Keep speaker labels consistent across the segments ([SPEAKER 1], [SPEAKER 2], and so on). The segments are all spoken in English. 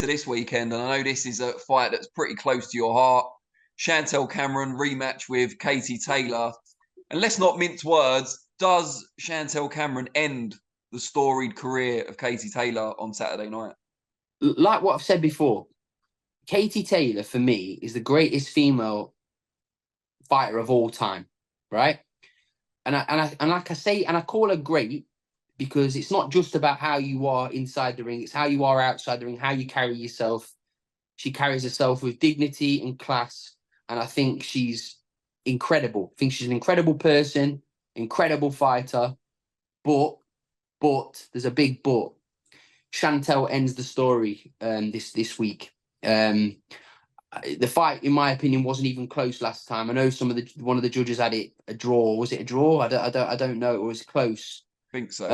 [SPEAKER 1] to this weekend, and I know this is a fight that's pretty close to your heart. Chantelle Cameron rematch with Katie Taylor. And let's not mince words. Does Chantelle Cameron end the storied career of Katie Taylor on Saturday night?
[SPEAKER 2] Like what I've said before, Katie Taylor, for me, is the greatest female fighter of all time, right? And like I say, and I call her great because it's not just about how you are inside the ring, it's how you are outside the ring, how you carry yourself. She carries herself with dignity and class, and I think she's incredible. I think she's an incredible person, incredible fighter, but there's a big but. Chantelle ends the story this week. The fight, in my opinion, wasn't even close last time. I know one of the judges had it a draw. Was it a draw? I don't know. It was close.
[SPEAKER 1] I think so.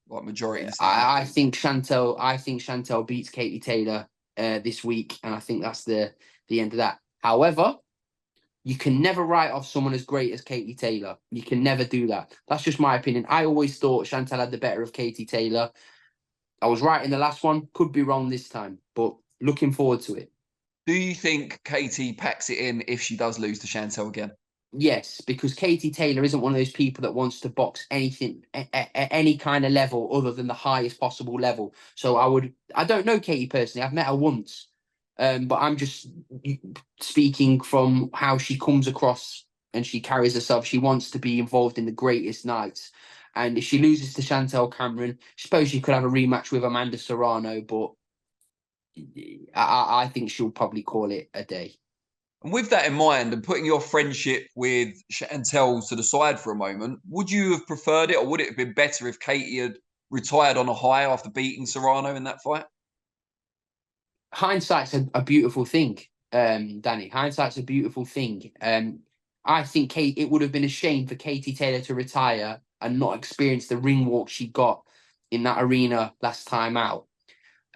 [SPEAKER 1] Like majority.
[SPEAKER 2] I think Chantelle beats Katie Taylor this week, and I think that's the end of that. However, you can never write off someone as great as Katie Taylor. You can never do that. That's just my opinion. I always thought Chantelle had the better of Katie Taylor. I was right in the last one. Could be wrong this time, but looking forward to it.
[SPEAKER 1] Do you think Katie packs it in if she does lose to Chantelle again?
[SPEAKER 2] Yes, because Katie Taylor isn't one of those people that wants to box anything at any kind of level other than the highest possible level. So I don't know Katie personally. I've met her once, but I'm just speaking from how she comes across and she carries herself. She wants to be involved in the greatest nights. And if she loses to Chantelle Cameron, I suppose she could have a rematch with Amanda Serrano, but I think she'll probably call it a day.
[SPEAKER 1] And with that in mind, and putting your friendship with Chantelle to the side for a moment, would you have preferred it, or would it have been better if Katie had retired on a high after beating Serrano in that fight?
[SPEAKER 2] Hindsight's a beautiful thing, Danny. Hindsight's a beautiful thing. I think it would have been a shame for Katie Taylor to retire and not experience the ring walk she got in that arena last time out.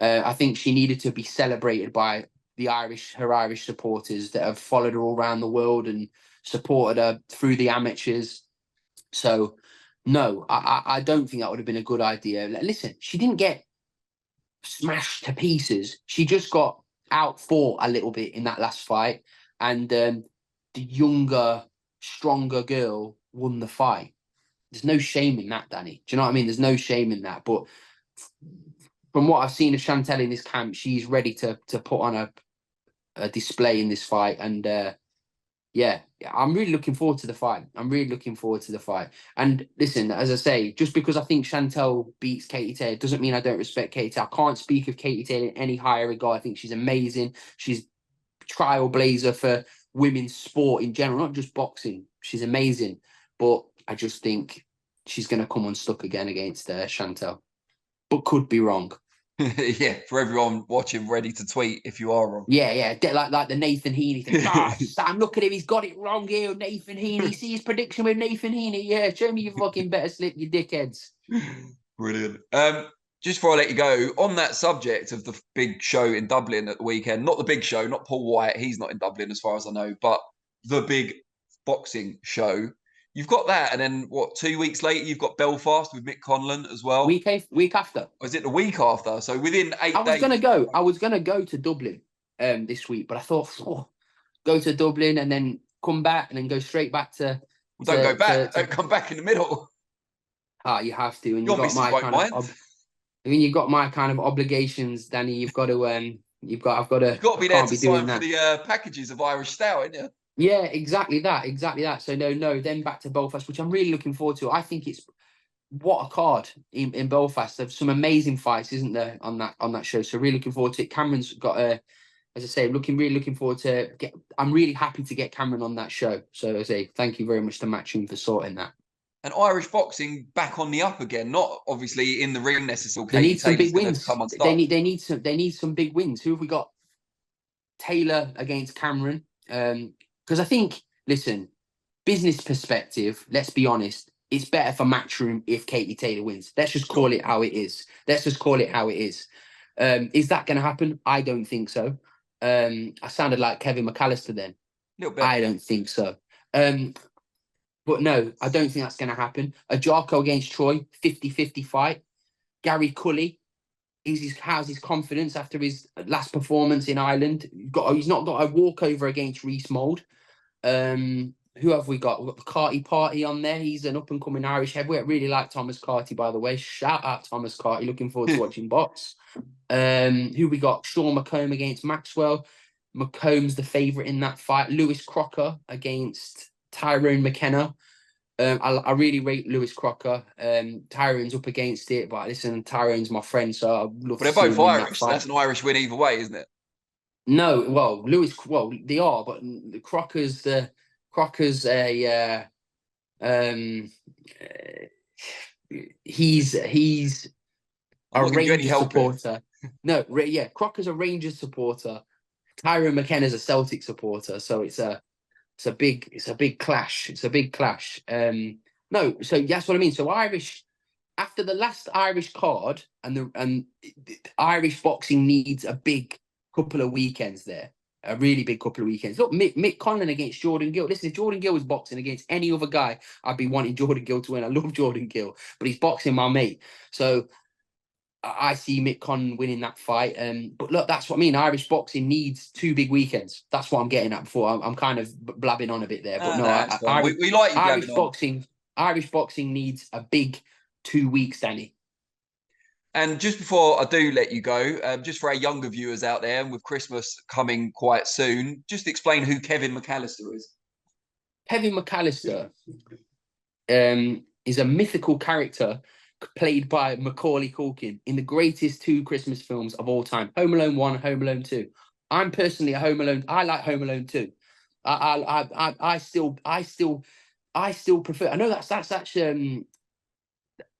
[SPEAKER 2] I think she needed to be celebrated by her Irish supporters that have followed her all around the world and supported her through the amateurs. So, no, I don't think that would have been a good idea. Listen, she didn't get smashed to pieces. She just got outfought a little bit in that last fight. And the younger, stronger girl won the fight. There's no shame in that, Danny. Do you know what I mean? There's no shame in that. But from what I've seen of Chantelle in this camp, she's ready to put on a display in this fight. And yeah, I'm really looking forward to the fight. And listen, as I say, just because I think Chantelle beats Katie Taylor doesn't mean I don't respect Katie Taylor. I can't speak of Katie Taylor in any higher regard. I think she's amazing. She's trailblazer for women's sport in general, not just boxing. She's amazing. But I just think she's going to come unstuck again against Chantelle. But could be wrong.
[SPEAKER 1] Yeah, for everyone watching, ready to tweet if you are wrong.
[SPEAKER 2] Yeah, like the Nathan Heaney thing. Sam, look at him, he's got it wrong here, Nathan Heaney. See his prediction with Nathan Heaney. Yeah, show me your fucking better slip, you dickheads.
[SPEAKER 1] Brilliant. Just before I let you go, on that subject of the big show in Dublin at the weekend, not the big show, not Paul White, he's not in Dublin as far as I know, but the big boxing show. You've got that, and then 2 weeks later, you've got Belfast with Mick Conlan as well.
[SPEAKER 2] Week after.
[SPEAKER 1] Or is it the week after? So within 8 days.
[SPEAKER 2] I was gonna go to Dublin this week, but I thought, go to Dublin and then come back and then go straight back to.
[SPEAKER 1] Well, don't go back. Don't come back in the middle.
[SPEAKER 2] You have to, and you've got my kind of obligations, Danny. You've got to You've got
[SPEAKER 1] to be there to sign for the packages of Irish Stout, ain't you?
[SPEAKER 2] Yeah, exactly that. So no, then back to Belfast, which I'm really looking forward to. I think it's what a card in Belfast. There's some amazing fights, isn't there, on that show? So really looking forward to it. Cameron's got as I say, really looking forward to I'm really happy to get Cameron on that show. So as I say, thank you very much to Matchroom for sorting that.
[SPEAKER 1] And Irish boxing back on the up again, not obviously in the ring necessarily.
[SPEAKER 2] They need some big wins. They need some big wins. Who have we got? Taylor against Cameron. Because I think, listen, business perspective, let's be honest, it's better for Matchroom if Katie Taylor wins. Let's just call it how it is. Is that going to happen? I don't think so. I sounded like Kevin McAllister then. I don't think so. But no, I don't think that's going to happen. A Jarko against Troy, 50-50 fight. Gary Cully how's his confidence after his last performance in Ireland? He's not got a walkover against Reece Mould. Who have we got? We've got the Carty Party on there. He's an up and coming Irish heavyweight. Really like Thomas Carty, by the way. Shout out Thomas Carty. Looking forward to watching box. Who we got? Sean McComb against Maxwell. McComb's the favourite in that fight. Lewis Crocker against Tyrone McKenna. I really rate Lewis Crocker. Tyrone's up against it, but listen, Tyrone's my friend, so I'd love
[SPEAKER 1] But
[SPEAKER 2] to
[SPEAKER 1] they're
[SPEAKER 2] see
[SPEAKER 1] both
[SPEAKER 2] him win that
[SPEAKER 1] Irish, so
[SPEAKER 2] fight.
[SPEAKER 1] that's an Irish win either way, isn't it?
[SPEAKER 2] No, well, they are, but Crocker's he's a Rangers supporter. No, yeah, Crocker's a Rangers supporter. Tyrone McKenna's a Celtic supporter, so it's a big clash. It's a big clash. No, so that's what I mean. So Irish, after the last Irish card, and Irish boxing needs a big couple of weekends there. A really big couple of weekends. Look, Mick Conlan against Jordan Gill. Listen, if Jordan Gill was boxing against any other guy, I'd be wanting Jordan Gill to win. I love Jordan Gill, but he's boxing my mate. So I see Mick Conlan winning that fight. But look, that's what I mean. Irish boxing needs 2 big weekends. That's what I'm getting at before. I'm kind of blabbing on a bit there. But
[SPEAKER 1] we like you
[SPEAKER 2] Irish boxing. Irish boxing needs a big 2 weeks, Danny.
[SPEAKER 1] And just before I do let you go, just for our younger viewers out there, and with Christmas coming quite soon, just explain who Kevin McAllister is.
[SPEAKER 2] Kevin McAllister is a mythical character played by Macaulay Culkin in the greatest 2 Christmas films of all time, Home Alone 1, Home Alone 2. I'm personally a Home Alone. I like Home Alone 2. I still prefer. I know that's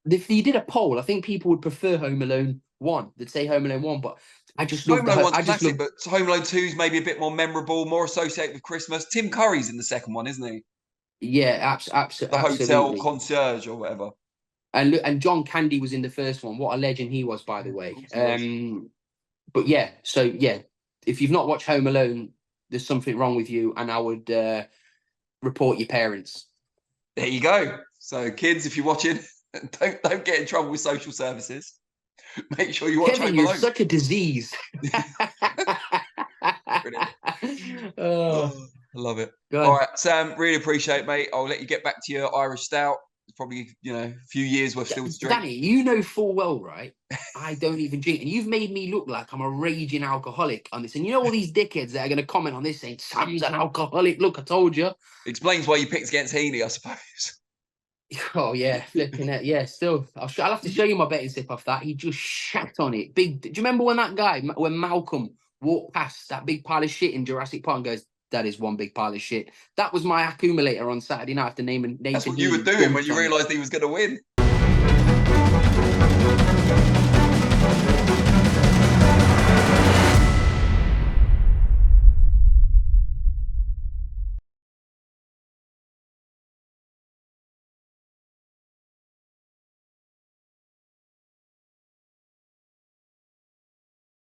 [SPEAKER 2] if you did a poll, I think people would prefer Home Alone 1. They'd say Home Alone 1, but I just love
[SPEAKER 1] Home Alone 1's classic, but Home Alone 2 is maybe a bit more memorable, more associated with Christmas. Tim Curry's in the second one, isn't he?
[SPEAKER 2] Yeah, absolutely.
[SPEAKER 1] The hotel concierge or whatever.
[SPEAKER 2] And John Candy was in the first one. What a legend he was, by the way. But yeah, so yeah, if you've not watched Home Alone, there's something wrong with you, and I would report your parents.
[SPEAKER 1] There you go. So kids, if you're watching, don't get in trouble with social services. Make sure you watch
[SPEAKER 2] Kevin,
[SPEAKER 1] Home Alone.
[SPEAKER 2] you're such a disease.
[SPEAKER 1] I love it. All right, Sam, really appreciate it, mate. I'll let you get back to your Irish stout. It's probably, a few years worth still to drink.
[SPEAKER 2] Danny, you know full well, right? I don't even drink. And you've made me look like I'm a raging alcoholic on this. And you know all these dickheads that are going to comment on this saying, Sam's an alcoholic. Look, I told you.
[SPEAKER 1] Explains why you picked against Heaney, I suppose.
[SPEAKER 2] Oh, yeah, flipping it. Yeah, still. I'll have to show you my betting slip off that. He just shat on it. Do you remember when when Malcolm walked past that big pile of shit in Jurassic Park and goes, that is one big pile of shit? That was my accumulator on Saturday night after naming.
[SPEAKER 1] That's what you were doing when you realised he was going to win.